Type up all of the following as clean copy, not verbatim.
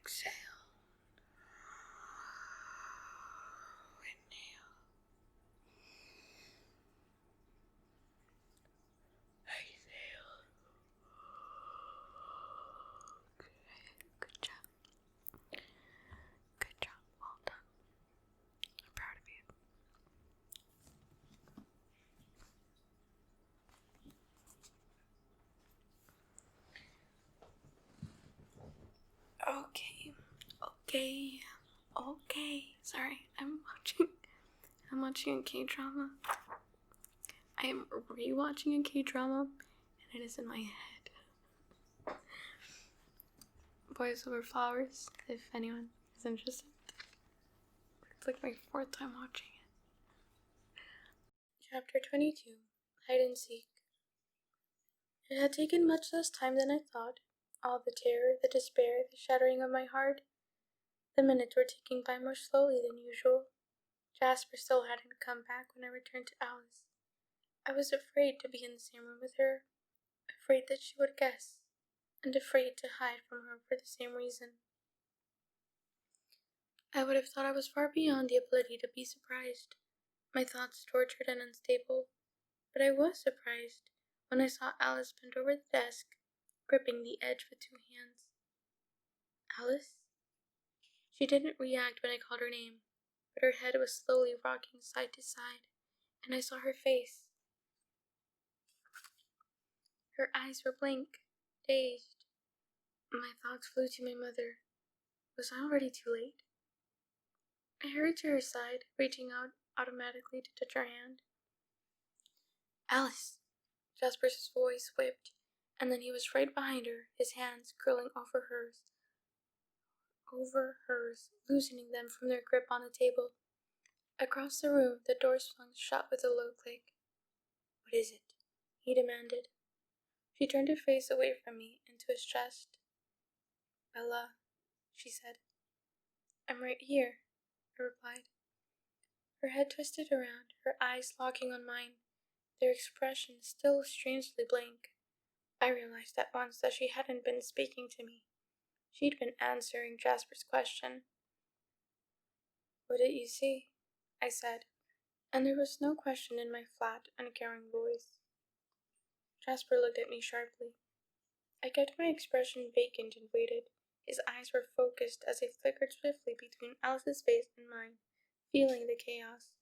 Exhale. Inhale. Exhale. Good job. Good job. Well done. I'm proud of you. Okay. Sorry, I'm watching a K-drama. I am rewatching a K-drama, and it is in my head. Boys Over Flowers, if anyone is interested. It's like my 4th time watching it. Chapter 22, Hide and Seek. It had taken much less time than I thought. All the terror, the despair, the shattering of my heart. The minutes were ticking by more slowly than usual. Jasper still hadn't come back when I returned to Alice. I was afraid to be in the same room with her, afraid that she would guess, and afraid to hide from her for the same reason. I would have thought I was far beyond the ability to be surprised, my thoughts tortured and unstable, but I was surprised when I saw Alice bent over the desk, gripping the edge with 2 hands. Alice? She didn't react when I called her name, but her head was slowly rocking side to side, and I saw her face. Her eyes were blank, dazed. My thoughts flew to my mother. Was I already too late? I hurried to her side, reaching out automatically to touch her hand. Alice! Jasper's voice whipped, and then he was right behind her, his hands curling over hers, loosening them from their grip on the table. Across the room, the door swung shut with a low click. What is it? He demanded. She turned her face away from me and to his chest. Bella, she said. I'm right here, I replied. Her head twisted around, her eyes locking on mine, their expression still strangely blank. I realized at once that she hadn't been speaking to me. She'd been answering Jasper's question. What did you see? I said, and there was no question in my flat, uncaring voice. Jasper looked at me sharply. I kept my expression vacant and waited. His eyes were focused as they flickered swiftly between Alice's face and mine, feeling the chaos,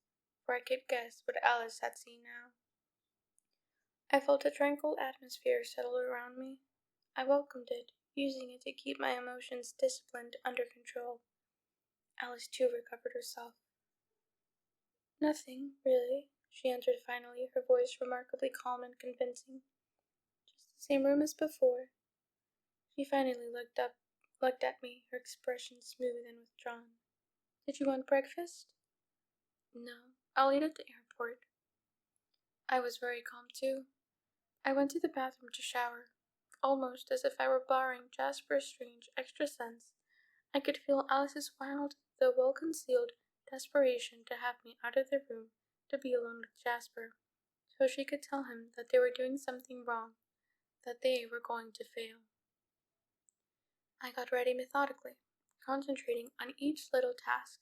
for I could guess what Alice had seen now. I felt a tranquil atmosphere settle around me. I welcomed it, using it to keep my emotions disciplined under control. Alice too recovered herself. Nothing, really, she answered finally, her voice remarkably calm and convincing. Just the same room as before. She finally looked at me, her expression smooth and withdrawn. Did you want breakfast? No, I'll eat at the airport. I was very calm too. I went to the bathroom to shower, almost as if I were borrowing Jasper's strange extra sense. I could feel Alice's wild, though well-concealed, desperation to have me out of the room to be alone with Jasper, so she could tell him that they were doing something wrong, that they were going to fail. I got ready methodically, concentrating on each little task.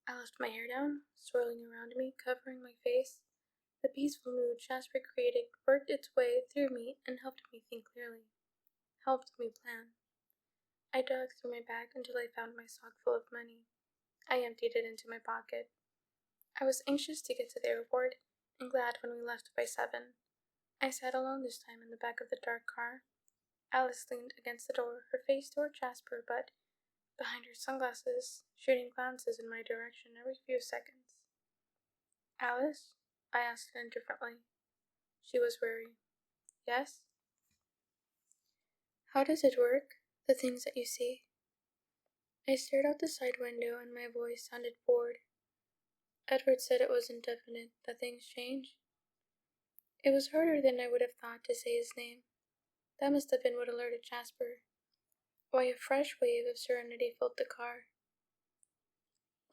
I left my hair down, swirling around me, covering my face. The peaceful mood Jasper created worked its way through me and helped me think clearly, helped me plan. I dug through my bag until I found my sock full of money. I emptied it into my pocket. I was anxious to get to the airport and glad when we left by 7. I sat alone this time in the back of the dark car. Alice leaned against the door, her face toward Jasper, but behind her sunglasses, shooting glances in my direction every few seconds. Alice? I asked indifferently. She was wary. Yes? How does it work, the things that you see? I stared out the side window and my voice sounded bored. Edward said it was indefinite, that things change. It was harder than I would have thought to say his name. That must have been what alerted Jasper. Why, a fresh wave of serenity filled the car.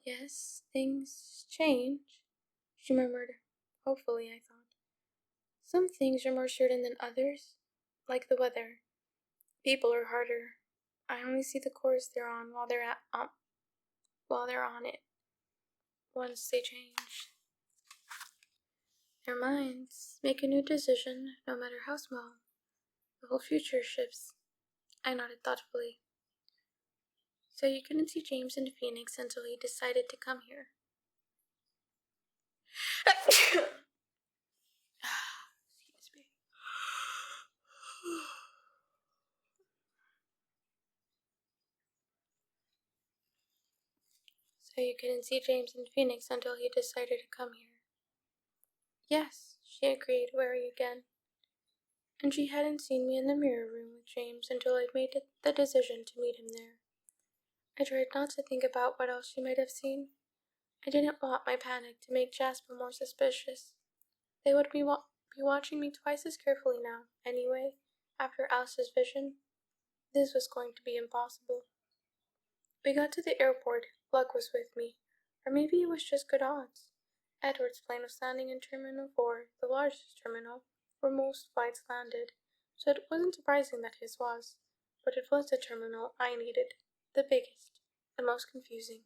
Yes, things change, she murmured. Hopefully, I thought. Some things are more certain than others, like the weather. People are harder. I only see the course they're on while they're on it. Once they change their minds, make a new decision, no matter how small, the whole future shifts. I nodded thoughtfully. So you couldn't see James in Phoenix until he decided to come here. Excuse me. So you couldn't see James in Phoenix until he decided to come here. Yes, she agreed, wary again. And she hadn't seen me in the mirror room with James until I'd made the decision to meet him there. I tried not to think about what else she might have seen. I didn't want my panic to make Jasper more suspicious. They would be watching me twice as carefully now, anyway, after Alice's vision. This was going to be impossible. We got to the airport. Luck was with me. Or maybe it was just good odds. Edward's plane was landing in Terminal 4, the largest terminal, where most flights landed, so it wasn't surprising that his was. But it was the terminal I needed. The biggest. The most confusing.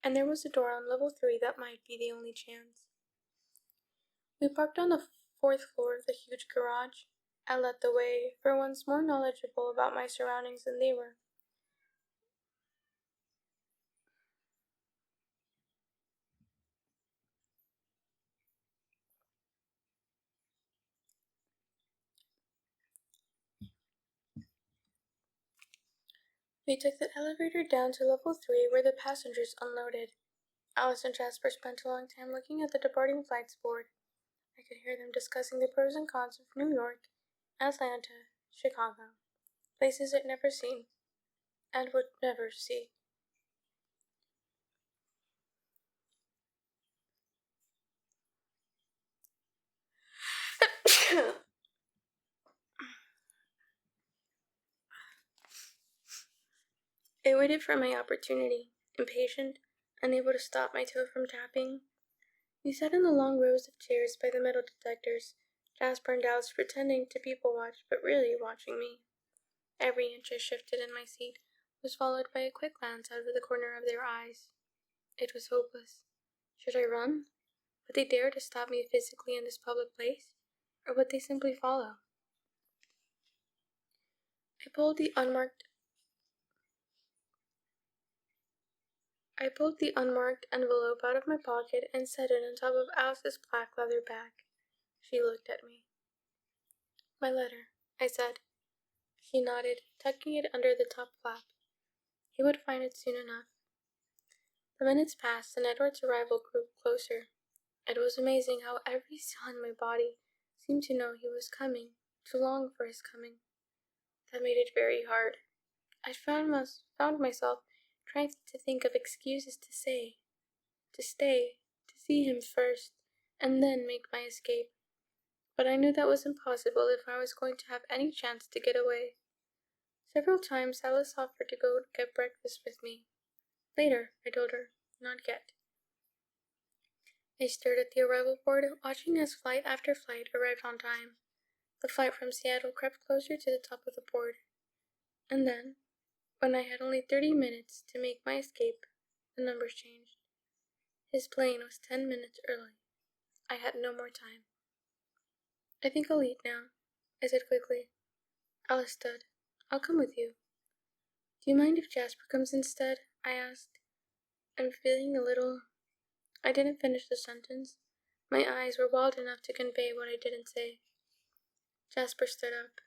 And there was a door on level 3 that might be the only chance. We parked on the 4th floor of the huge garage. I led the way, for once more knowledgeable about my surroundings than they were. We took the elevator down to level 3 where the passengers unloaded. Alice and Jasper spent a long time looking at the departing flights board. I could hear them discussing the pros and cons of New York, Atlanta, Chicago, places I'd never seen, and would never see. I waited for my opportunity, impatient, unable to stop my toe from tapping. We sat in the long rows of chairs by the metal detectors, Jasper and Alice pretending to people watch, but really watching me. Every inch I shifted in my seat was followed by a quick glance out of the corner of their eyes. It was hopeless. Should I run? Would they dare to stop me physically in this public place? Or would they simply follow? I pulled the unmarked envelope out of my pocket and set it on top of Alice's black leather bag. She looked at me. My letter, I said. She nodded, tucking it under the top flap. He would find it soon enough. The minutes passed and Edward's arrival grew closer. It was amazing how every cell in my body seemed to know he was coming, to long for his coming. That made it very hard. I found myself trying to think of excuses to say, to stay, to see him first, and then make my escape. But I knew that was impossible if I was going to have any chance to get away. Several times Alice offered to go get breakfast with me. Later, I told her, not yet. I stared at the arrival board, watching as flight after flight arrived on time. The flight from Seattle crept closer to the top of the board. And then, when I had only 30 minutes to make my escape, the numbers changed. His plane was 10 minutes early. I had no more time. I think I'll eat now, I said quickly. Alice stood. I'll come with you. Do you mind if Jasper comes instead? I asked. I'm feeling a little... I didn't finish the sentence. My eyes were wild enough to convey what I didn't say. Jasper stood up.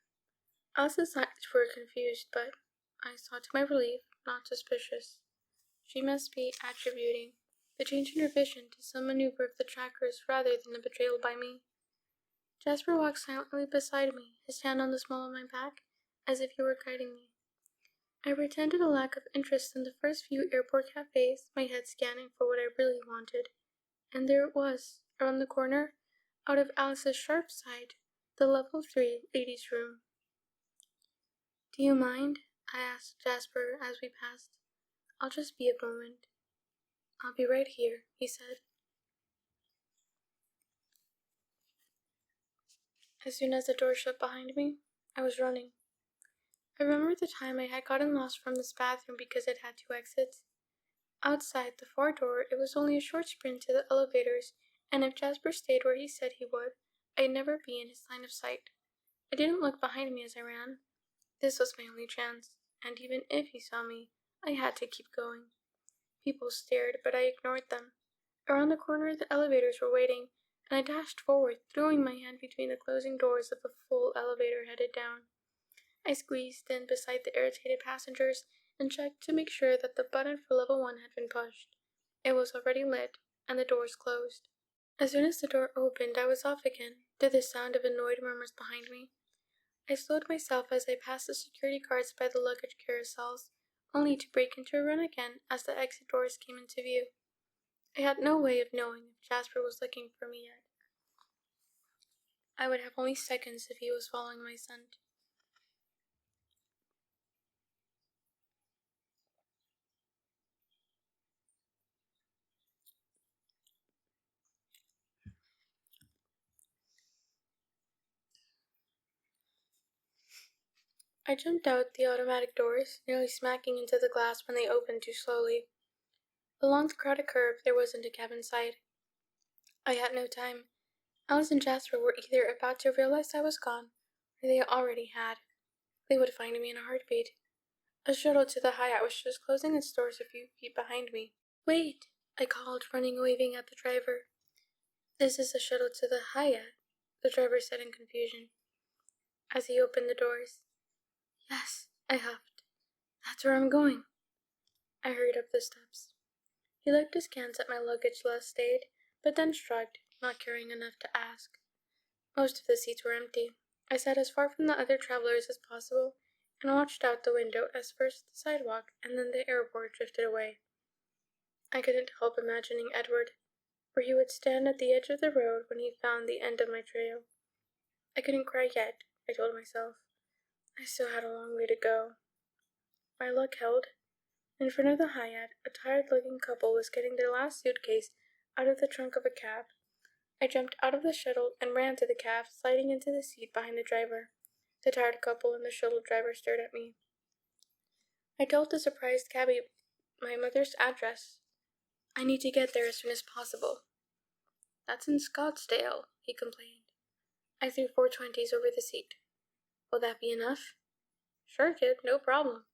Alice's eyes were confused, but I saw to my relief, not suspicious. She must be attributing the change in her vision to some maneuver of the trackers rather than a betrayal by me. Jasper walked silently beside me, his hand on the small of my back, as if he were guiding me. I pretended a lack of interest in the first few airport cafes, my head scanning for what I really wanted. And there it was, around the corner, out of Alice's sharp sight, the level 3 ladies' room. Do you mind? I asked Jasper as we passed. I'll just be a moment. I'll be right here, he said. As soon as the door shut behind me, I was running. I remember the time I had gotten lost from this bathroom because it had two exits. Outside the far door, it was only a short sprint to the elevators, and if Jasper stayed where he said he would, I'd never be in his line of sight. I didn't look behind me as I ran. This was my only chance, and even if he saw me, I had to keep going. People stared, but I ignored them. Around the corner, the elevators were waiting, and I dashed forward, throwing my hand between the closing doors of a full elevator headed down. I squeezed in beside the irritated passengers and checked to make sure that the button for level 1 had been pushed. It was already lit, and the doors closed. As soon as the door opened, I was off again, to the sound of annoyed murmurs behind me. I slowed myself as I passed the security guards by the luggage carousels, only to break into a run again as the exit doors came into view. I had no way of knowing if Jasper was looking for me yet. I would have only seconds if he was following my scent. I jumped out the automatic doors, nearly smacking into the glass when they opened too slowly. Along the crowded curb, there wasn't a cab in sight. I had no time. Alice and Jasper were either about to realize I was gone, or they already had. They would find me in a heartbeat. A shuttle to the Hyatt was just closing its doors a few feet behind me. "Wait!" I called, running, waving at the driver. "This is a shuttle to the Hyatt," the driver said in confusion, as he opened the doors. "Yes," I huffed. "That's where I'm going." I hurried up the steps. He looked askance at my luggage last stayed, but then shrugged, not caring enough to ask. Most of the seats were empty. I sat as far from the other travelers as possible and watched out the window as first the sidewalk and then the airport drifted away. I couldn't help imagining Edward, where he would stand at the edge of the road when he found the end of my trail. I couldn't cry yet, I told myself. I still had a long way to go. My luck held. In front of the Hyatt, a tired-looking couple was getting their last suitcase out of the trunk of a cab. I jumped out of the shuttle and ran to the cab, sliding into the seat behind the driver. The tired couple and the shuttle driver stared at me. I told the surprised cabbie my mother's address. "I need to get there as soon as possible." "That's in Scottsdale," he complained. I threw 420s over the seat. "Will that be enough?" "Sure, kid, no problem."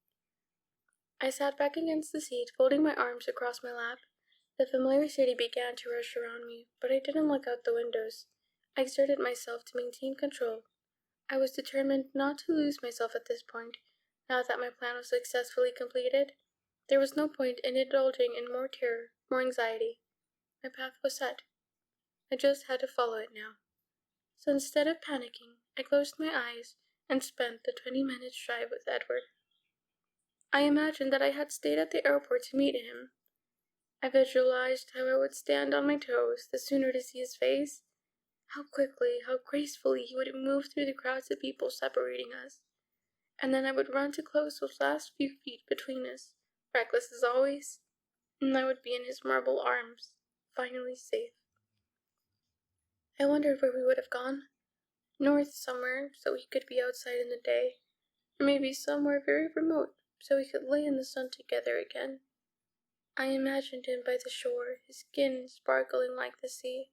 I sat back against the seat, folding my arms across my lap. The familiar city began to rush around me, but I didn't look out the windows. I exerted myself to maintain control. I was determined not to lose myself at this point. Now that my plan was successfully completed, there was no point in indulging in more terror, more anxiety. My path was set. I just had to follow it now. So instead of panicking, I closed my eyes and spent the 20 minutes drive with Edward. I imagined that I had stayed at the airport to meet him. I visualized how I would stand on my toes the sooner to see his face, how quickly, how gracefully he would move through the crowds of people separating us. And then I would run to close those last few feet between us, reckless as always, and I would be in his marble arms, finally safe. I wondered where we would have gone. North somewhere, so we could be outside in the day, or maybe somewhere very remote, so we could lay in the sun together again. I imagined him by the shore, his skin sparkling like the sea.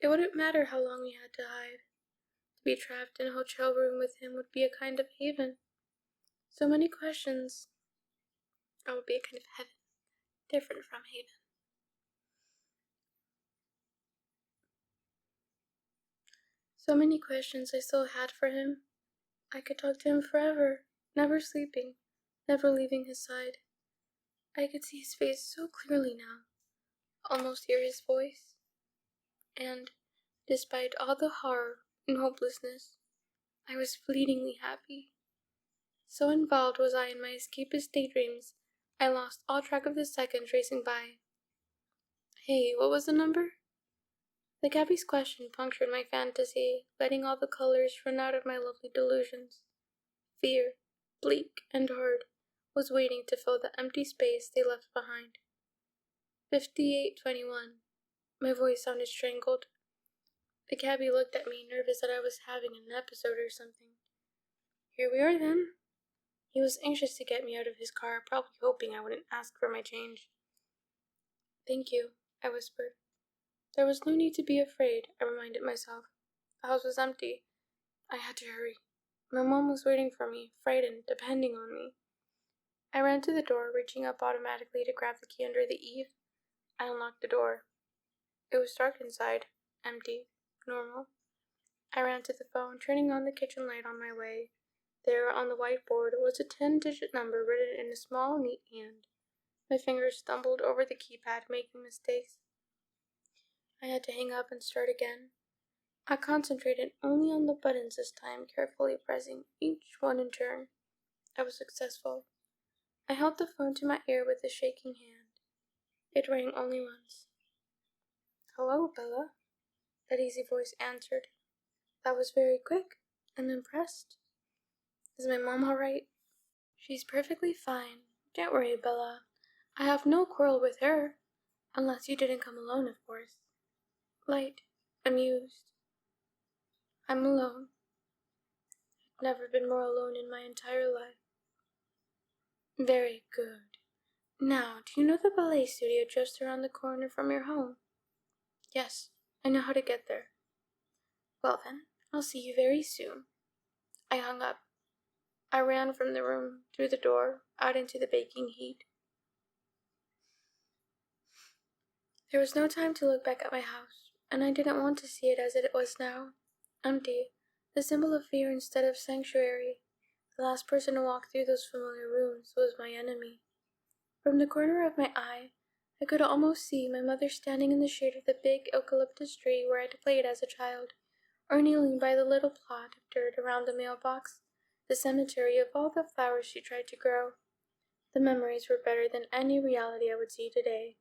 It wouldn't matter how long we had to hide. To be trapped in a hotel room with him would be a kind of haven. So many questions. It would be a kind of heaven, different from haven. So many questions I still had for him. I could talk to him forever, never sleeping, never leaving his side. I could see his face so clearly now, almost hear his voice. And, despite all the horror and hopelessness, I was fleetingly happy. So involved was I in my escapist daydreams, I lost all track of the seconds racing by. "Hey, what was the number?" The cabbie's question punctured my fantasy, letting all the colors run out of my lovely delusions. Fear, bleak and hard, was waiting to fill the empty space they left behind. 5821. My voice sounded strangled. The cabbie looked at me, nervous that I was having an episode or something. "Here we are then." He was anxious to get me out of his car, probably hoping I wouldn't ask for my change. "Thank you," I whispered. There was no need to be afraid, I reminded myself. The house was empty. I had to hurry. My mom was waiting for me, frightened, depending on me. I ran to the door, reaching up automatically to grab the key under the eave. I unlocked the door. It was dark inside, empty, normal. I ran to the phone, turning on the kitchen light on my way. There, on the whiteboard, was a 10-digit number written in a small, neat hand. My fingers stumbled over the keypad, making mistakes. I had to hang up and start again. I concentrated only on the buttons this time, carefully pressing each one in turn. I was successful. I held the phone to my ear with a shaking hand. It rang only once. "Hello, Bella," that easy voice answered. That was very quick. I'm impressed. "Is my mom all right?" "She's perfectly fine. Don't worry, Bella. I have no quarrel with her. Unless you didn't come alone, of course." Light, amused. "I'm alone. I've never been more alone in my entire life." "Very good. Now, do you know the ballet studio just around the corner from your home?" "Yes, I know how to get there." "Well then, I'll see you very soon." I hung up. I ran from the room, through the door, out into the baking heat. There was no time to look back at my house, and I didn't want to see it as it was now. Empty, the symbol of fear instead of sanctuary. The last person to walk through those familiar rooms was my enemy. From the corner of my eye, I could almost see my mother standing in the shade of the big eucalyptus tree where I'd played as a child, or kneeling by the little plot of dirt around the mailbox, the cemetery of all the flowers she tried to grow. The memories were better than any reality I would see today,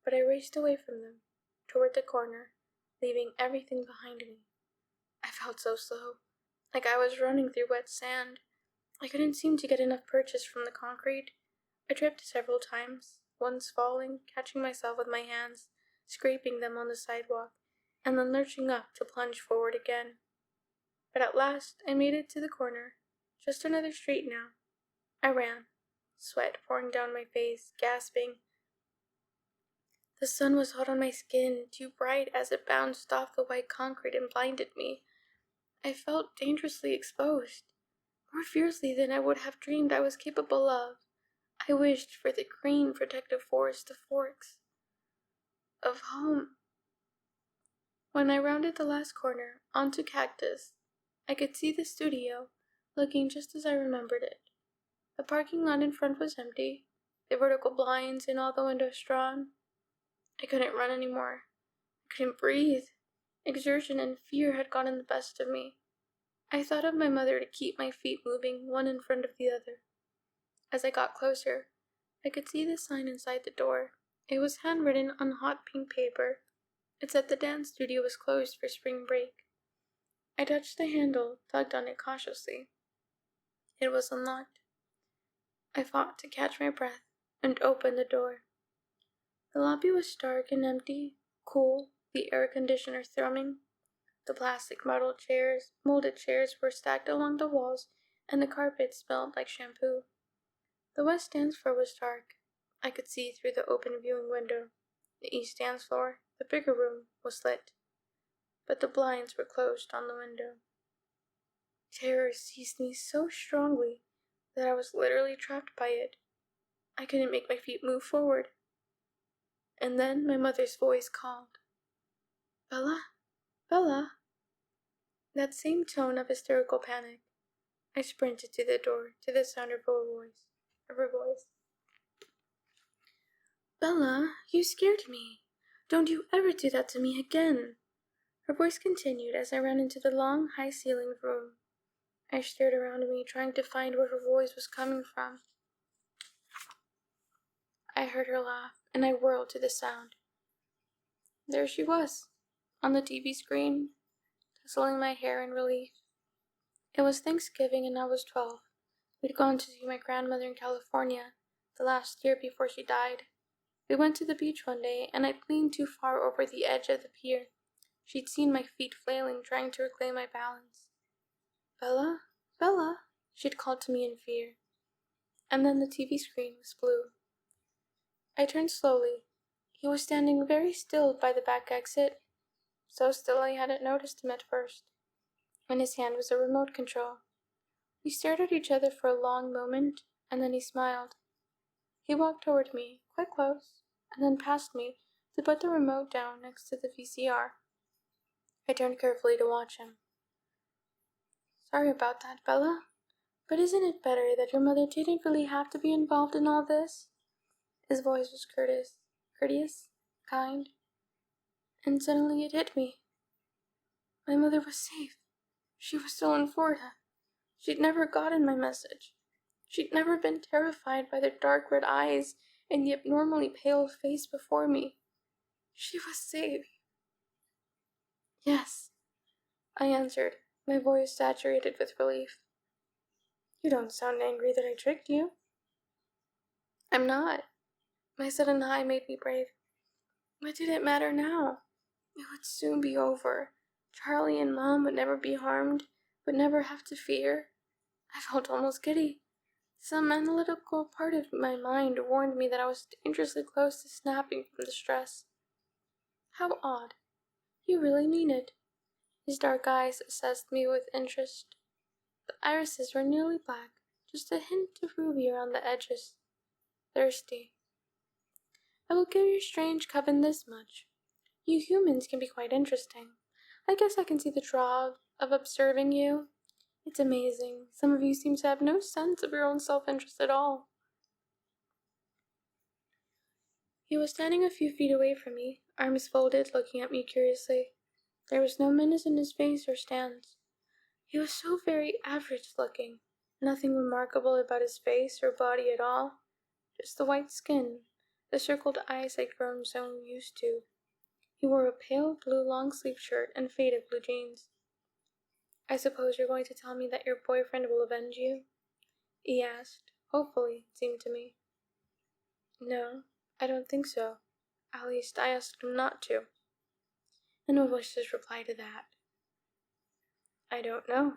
but I raced away from them, toward the corner, leaving everything behind me. I felt so slow, like I was running through wet sand. I couldn't seem to get enough purchase from the concrete. I tripped several times, once falling, catching myself with my hands, scraping them on the sidewalk, and then lurching up to plunge forward again. But at last I made it to the corner, just another street now. I ran, sweat pouring down my face, gasping. The sun was hot on my skin, too bright as it bounced off the white concrete and blinded me. I felt dangerously exposed, more fiercely than I would have dreamed I was capable of. I wished for the green protective forest of forks, of home. When I rounded the last corner, onto Cactus, I could see the studio, looking just as I remembered it. The parking lot in front was empty, the vertical blinds and all the windows drawn. I couldn't run anymore. I couldn't breathe. Exertion and fear had gotten the best of me. I thought of my mother to keep my feet moving, one in front of the other. As I got closer, I could see the sign inside the door. It was handwritten on hot pink paper. It said the dance studio was closed for spring break. I touched the handle, tugged on it cautiously. It was unlocked. I fought to catch my breath and opened the door. The lobby was dark and empty, cool, the air conditioner thrumming. The plastic molded chairs were stacked along the walls, and the carpet smelled like shampoo. The west dance floor was dark. I could see through the open viewing window. The east dance floor, the bigger room, was lit, but the blinds were closed on the window. Terror seized me so strongly that I was literally trapped by it. I couldn't make my feet move forward. And then my mother's voice called, "Bella? Bella?" That same tone of hysterical panic. I sprinted to the door, to the sound of her voice. "Bella, you scared me. Don't you ever do that to me again." Her voice continued as I ran into the long, high-ceilinged room. I stared around me, trying to find where her voice was coming from. I heard her laugh, and I whirled to the sound. There she was, on the TV screen, tussling my hair in relief. It was Thanksgiving and I was 12. We'd gone to see my grandmother in California, the last year before she died. We went to the beach one day, and I'd leaned too far over the edge of the pier. She'd seen my feet flailing, trying to reclaim my balance. "Bella? Bella?" she'd called to me in fear. and then the TV screen was blue. I turned slowly. He was standing very still by the back exit, so still I hadn't noticed him at first. In his hand was a remote control. We stared at each other for a long moment, and then he smiled. He walked toward me, quite close, and then past me to put the remote down next to the VCR. I turned carefully to watch him. Sorry about that, Bella, but isn't it better that your mother didn't really have to be involved in all this? His voice was courteous, kind, and suddenly it hit me. My mother was safe. She was still in Florida. She'd never gotten my message. She'd never been terrified by the dark red eyes and the abnormally pale face before me. She was safe. Yes, I answered, my voice saturated with relief. You don't sound angry that I tricked you. I'm not. My sudden high made me brave. What did it matter now? It would soon be over. Charlie and Mom would never be harmed, would never have to fear. I felt almost giddy. Some analytical part of my mind warned me that I was dangerously close to snapping from the stress. How odd. You really mean it. His dark eyes assessed me with interest. The irises were nearly black, just a hint of ruby around the edges. Thirsty. I will give your strange coven this much. You humans can be quite interesting. I guess I can see the draw of observing you. It's amazing. Some of you seem to have no sense of your own self-interest at all. He was standing a few feet away from me, arms folded, looking at me curiously. There was no menace in his face or stance. He was so very average-looking. Nothing remarkable about his face or body at all. Just the white skin, the circled eyes I'd grown so used to. He wore a pale blue long-sleeved shirt and faded blue jeans. I suppose you're going to tell me that your boyfriend will avenge you? He asked. Hopefully, it seemed to me. No, I don't think so. At least I asked him not to. And what was his reply to that? I don't know.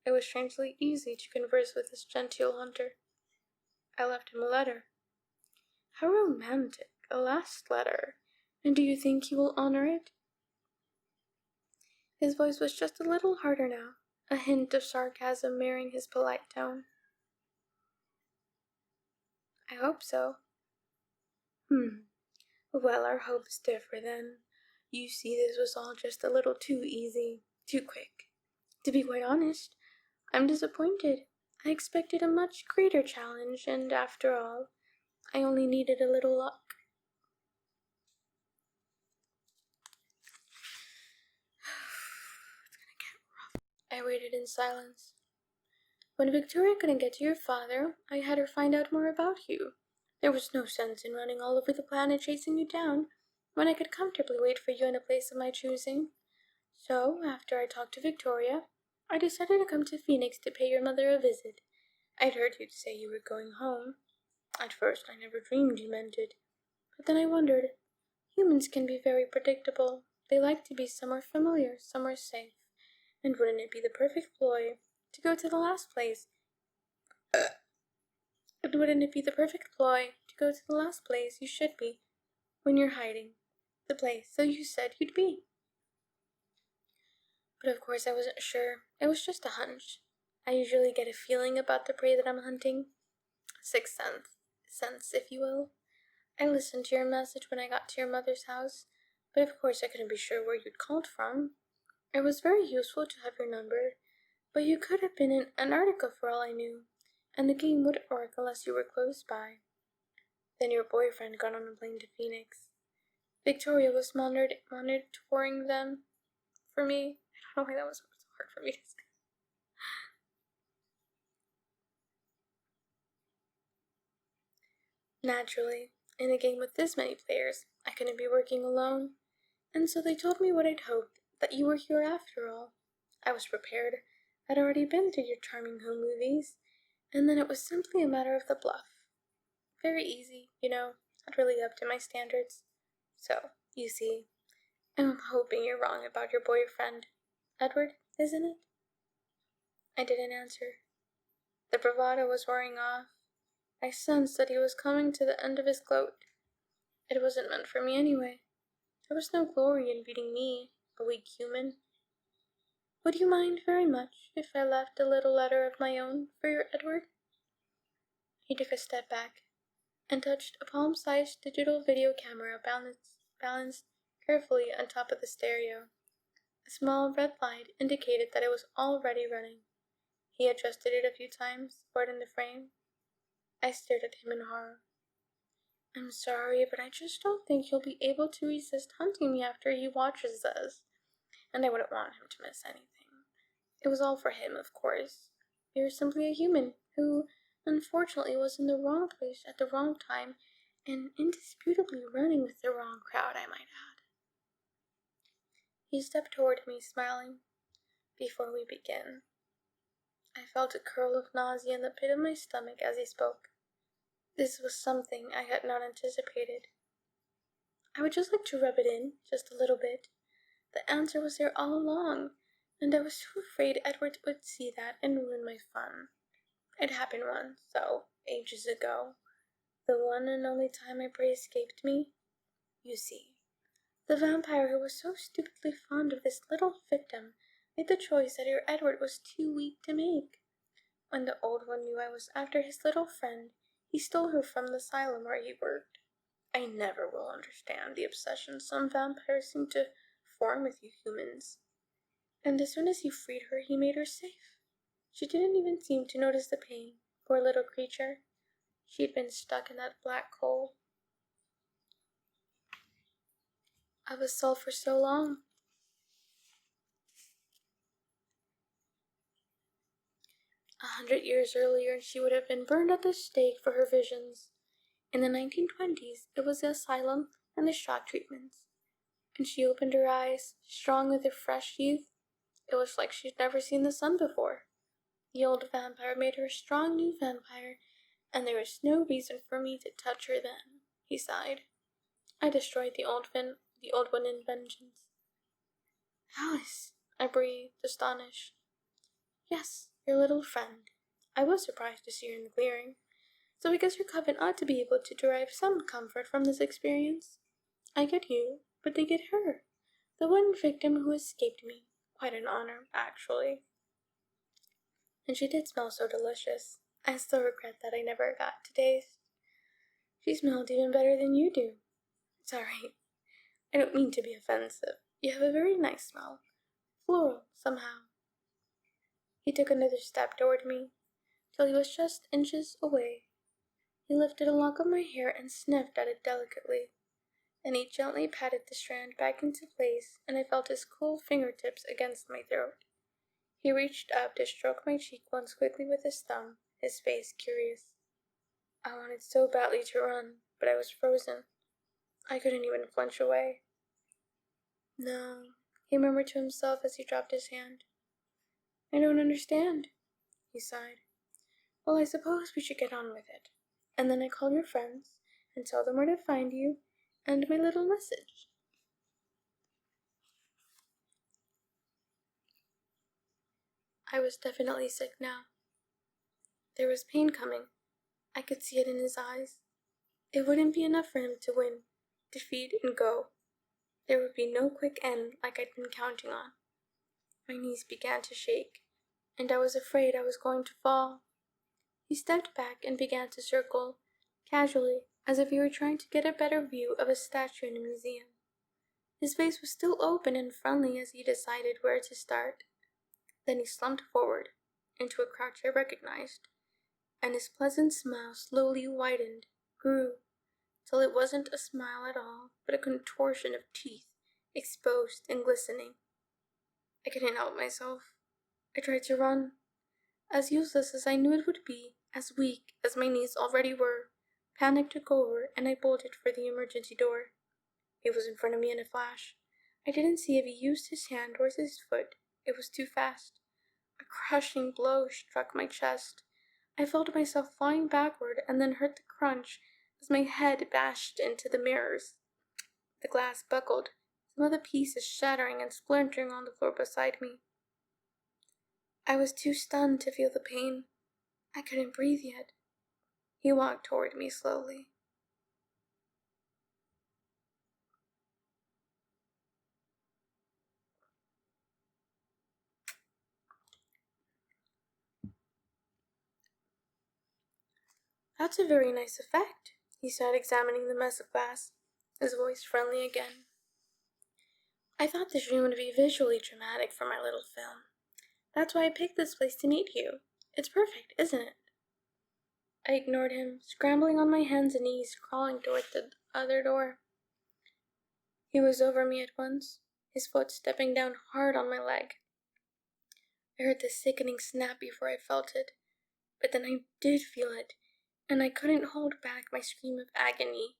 It was strangely easy to converse with this genteel hunter. I left him a letter. How romantic, a last letter. And do you think he will honor it? His voice was just a little harder now, a hint of sarcasm marring his polite tone. I hope so. Well, our hopes differ then. You see, this was all just a little too easy, too quick. To be quite honest, I'm disappointed. I expected a much greater challenge, and after all, I only needed a little luck. It's gonna get rough. I waited in silence. When Victoria couldn't get to your father, I had her find out more about you. There was no sense in running all over the planet chasing you down, when I could comfortably wait for you in a place of my choosing. So, after I talked to Victoria, I decided to come to Phoenix to pay your mother a visit. I'd heard you say you were going home. At first, I never dreamed you meant it. But then I wondered. Humans can be very predictable. They like to be somewhere familiar, somewhere safe. And wouldn't it be the perfect ploy to go to the last place? And wouldn't it be the perfect ploy to go to the last place you should be when you're hiding? The place so you said you'd be. But of course I wasn't sure. It was just a hunch. I usually get a feeling about the prey that I'm hunting. Sixth sense, if you will. I listened to your message when I got to your mother's house, but of course I couldn't be sure where you'd called from. It was very useful to have your number, but you could have been in Antarctica for all I knew, and the game wouldn't work unless you were close by. Then your boyfriend got on a plane to Phoenix. Victoria was monitoring them for me. I don't know why that was so hard for me to say. Naturally, in a game with this many players, I couldn't be working alone, and so they told me what I'd hoped, that you were here after all. I was prepared. I'd already been through your charming home movies, and then it was simply a matter of the bluff. Very easy, not really up to my standards. So, you see, I'm hoping you're wrong about your boyfriend. Edward, isn't it? I didn't answer. The bravado was wearing off. I sensed that he was coming to the end of his gloat. It wasn't meant for me anyway. There was no glory in beating me, a weak human. Would you mind very much if I left a little letter of my own for your Edward? He took a step back and touched a palm-sized digital video camera balanced carefully on top of the stereo. A small red light indicated that it was already running. He adjusted it a few times, bored in the frame. I stared at him in horror. I'm sorry, but I just don't think he'll be able to resist hunting me after he watches us, and I wouldn't want him to miss anything. It was all for him, of course. You're simply a human who, unfortunately, was in the wrong place at the wrong time, and indisputably running with the wrong crowd, I might add. He stepped toward me, smiling. Before we begin, I felt a curl of nausea in the pit of my stomach as he spoke. This was something I had not anticipated. I would just like to rub it in, just a little bit. The answer was there all along, and I was so afraid Edward would see that and ruin my fun. It happened once, so, ages ago. The one and only time my prey escaped me. You see, the vampire who was so stupidly fond of this little victim made the choice that your Edward was too weak to make. When the old one knew I was after his little friend, he stole her from the asylum where he worked. I never will understand the obsession some vampires seem to form with you humans. And as soon as he freed her, he made her safe. She didn't even seem to notice the pain, poor little creature. She'd been stuck in that black hole of a soul for so long. 100 years earlier, she would have been burned at the stake for her visions. In the 1920s, it was the asylum and the shock treatments. And she opened her eyes, strong with a fresh youth. It was like she'd never seen the sun before. The old vampire made her a strong new vampire, and there was no reason for me to touch her then, he sighed. I destroyed the old one in vengeance. Alice, I breathed, astonished. Yes, your little friend. I was surprised to see her in the clearing. So I guess your coven ought to be able to derive some comfort from this experience. I get you, but they get her. The one victim who escaped me. Quite an honor, actually. And she did smell so delicious. I still regret that I never got to taste. She smelled even better than you do. Sorry, I don't mean to be offensive. You have a very nice smell. Floral, somehow. He took another step toward me, till he was just inches away. He lifted a lock of my hair and sniffed at it delicately. Then he gently patted the strand back into place, and I felt his cool fingertips against my throat. He reached up to stroke my cheek once quickly with his thumb, his face curious. I wanted so badly to run, but I was frozen. I couldn't even flinch away. No, he murmured to himself as he dropped his hand. I don't understand, he sighed. Well, I suppose we should get on with it. And then I call your friends and tell them where to find you and my little message. I was definitely sick now. There was pain coming. I could see it in his eyes. It wouldn't be enough for him to win, defeat, and go. There would be no quick end like I'd been counting on. My knees began to shake, and I was afraid I was going to fall. He stepped back and began to circle, casually, as if he were trying to get a better view of a statue in a museum. His face was still open and friendly as he decided where to start. Then he slumped forward, into a crouch I recognized, and his pleasant smile slowly widened, grew, till it wasn't a smile at all, but a contortion of teeth, exposed and glistening. I couldn't help myself. I tried to run. As useless as I knew it would be, as weak as my knees already were, panic took over and I bolted for the emergency door. He was in front of me in a flash. I didn't see if he used his hand or his foot. It was too fast. A crushing blow struck my chest. I felt myself falling backward and then heard the crunch as my head bashed into the mirrors. The glass buckled, some of the pieces shattering and splintering on the floor beside me. I was too stunned to feel the pain. I couldn't breathe yet. He walked toward me slowly. That's a very nice effect, he said, examining the mess of glass, his voice friendly again. I thought this room would be visually dramatic for my little film. That's why I picked this place to meet you. It's perfect, isn't it? I ignored him, scrambling on my hands and knees, crawling toward the other door. He was over me at once, his foot stepping down hard on my leg. I heard the sickening snap before I felt it, but then I did feel it, and I couldn't hold back my scream of agony.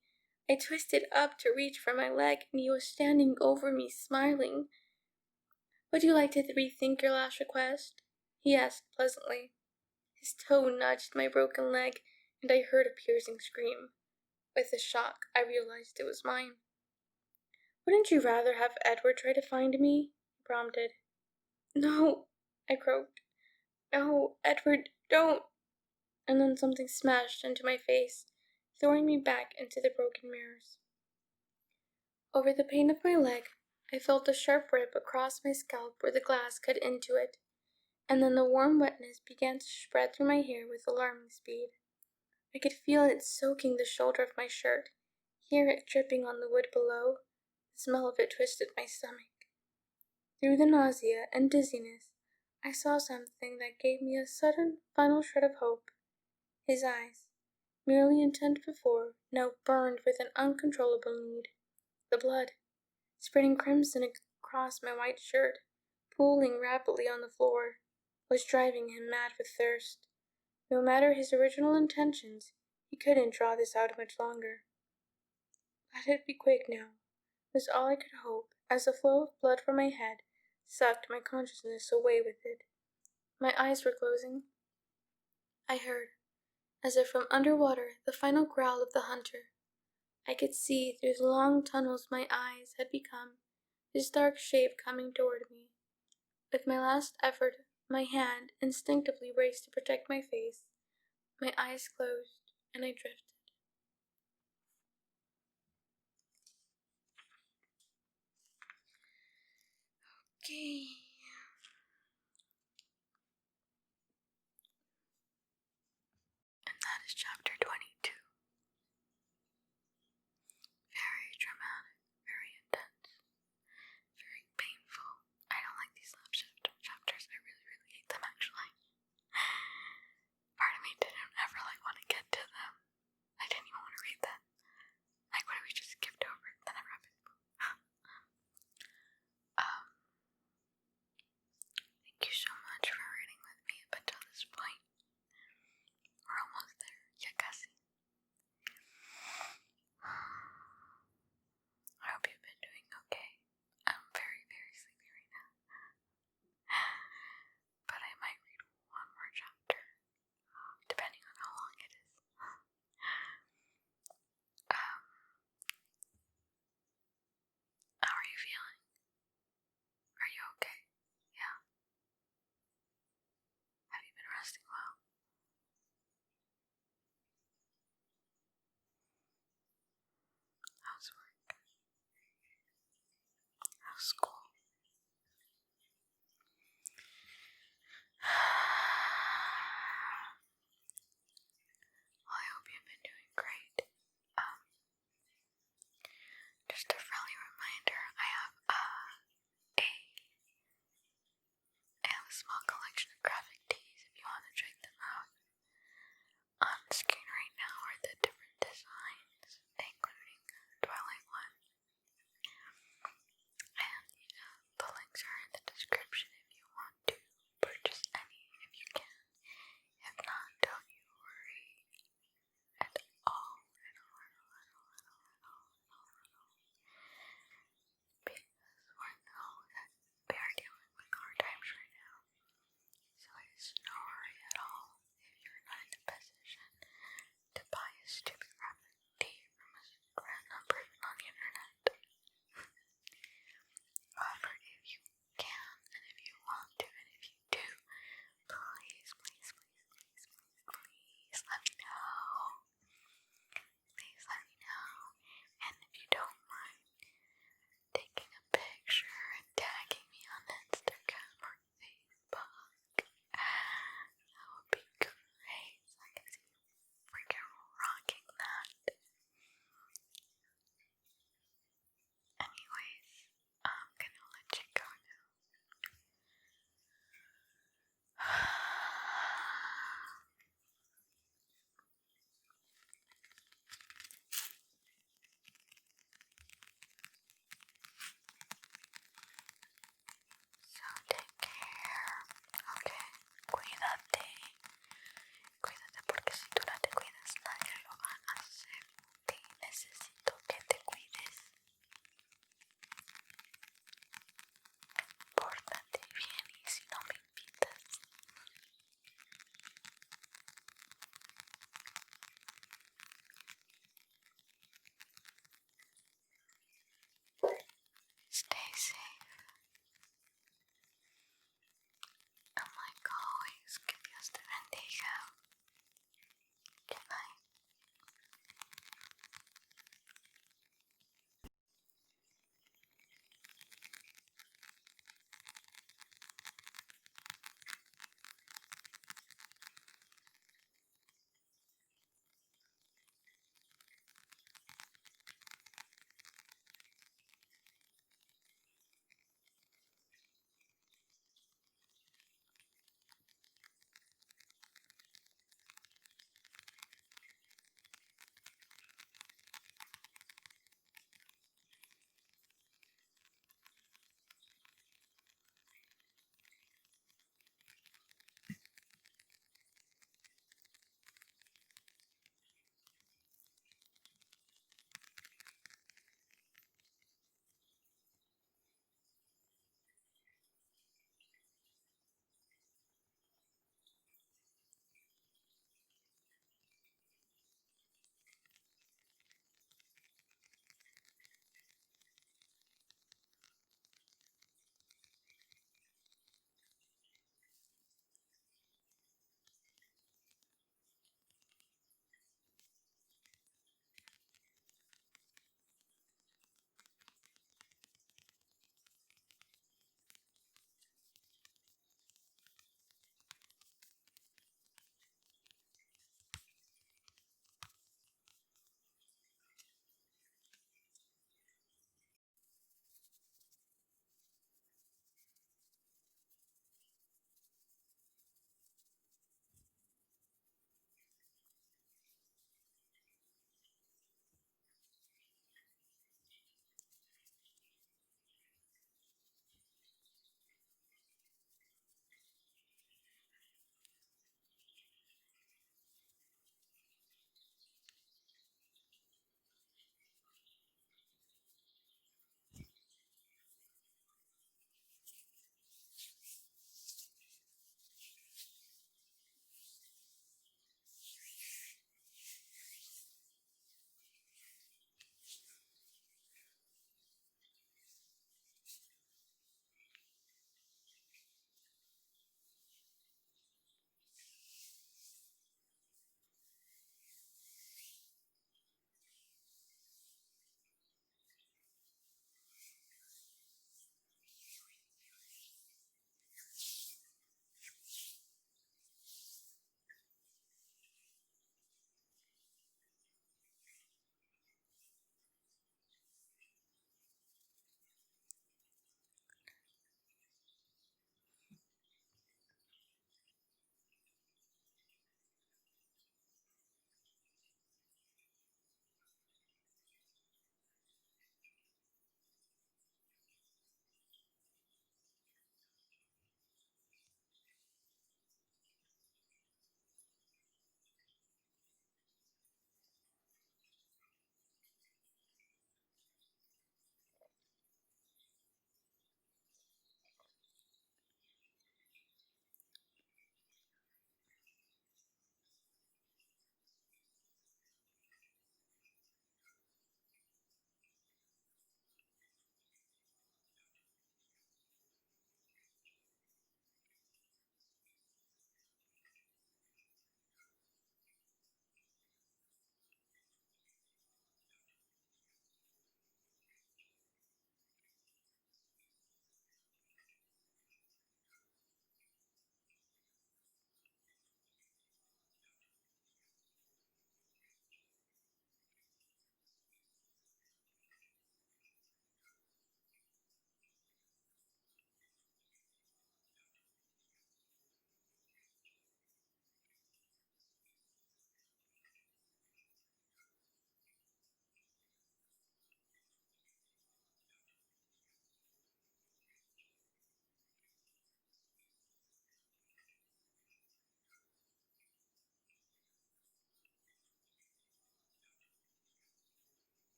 I twisted up to reach for my leg, and he was standing over me, smiling. Would you like to rethink your last request? He asked pleasantly. His toe nudged my broken leg, and I heard a piercing scream. With a shock, I realized it was mine. Wouldn't you rather have Edward try to find me? He prompted. No, I croaked. No, Edward, don't. And then something smashed into my face, throwing me back into the broken mirrors. Over the pain of my leg, I felt a sharp rip across my scalp where the glass cut into it, and then the warm wetness began to spread through my hair with alarming speed. I could feel it soaking the shoulder of my shirt, hear it dripping on the wood below. The smell of it twisted my stomach. Through the nausea and dizziness, I saw something that gave me a sudden, final shred of hope. His eyes, merely intent before, now burned with an uncontrollable need. The blood, spreading crimson across my white shirt, pooling rapidly on the floor, was driving him mad with thirst. No matter his original intentions, he couldn't draw this out much longer. Let it be quick now, was all I could hope, as the flow of blood from my head sucked my consciousness away with it. My eyes were closing. I heard, as if from underwater, the final growl of the hunter. I could see through the long tunnels my eyes had become, his dark shape coming toward me. With my last effort, my hand instinctively raised to protect my face. My eyes closed, and I drifted. Okay. And that is chapter 22. Very dramatic, very intense, very painful. I don't like these lab chapters. I really, really hate them, actually. Part of me didn't ever want to get to them. I didn't even want to read them. What if we just skipped over it, then I wrap it? Thank you so much for reading with me up until this point. We're almost there. Ya casi. I hope you've been doing okay. I'm very, very sleepy right now. But I might read one more chapter, depending on how long it is. How are you feeling? Are you okay? Yeah? Have you been resting well? How's work? How's school?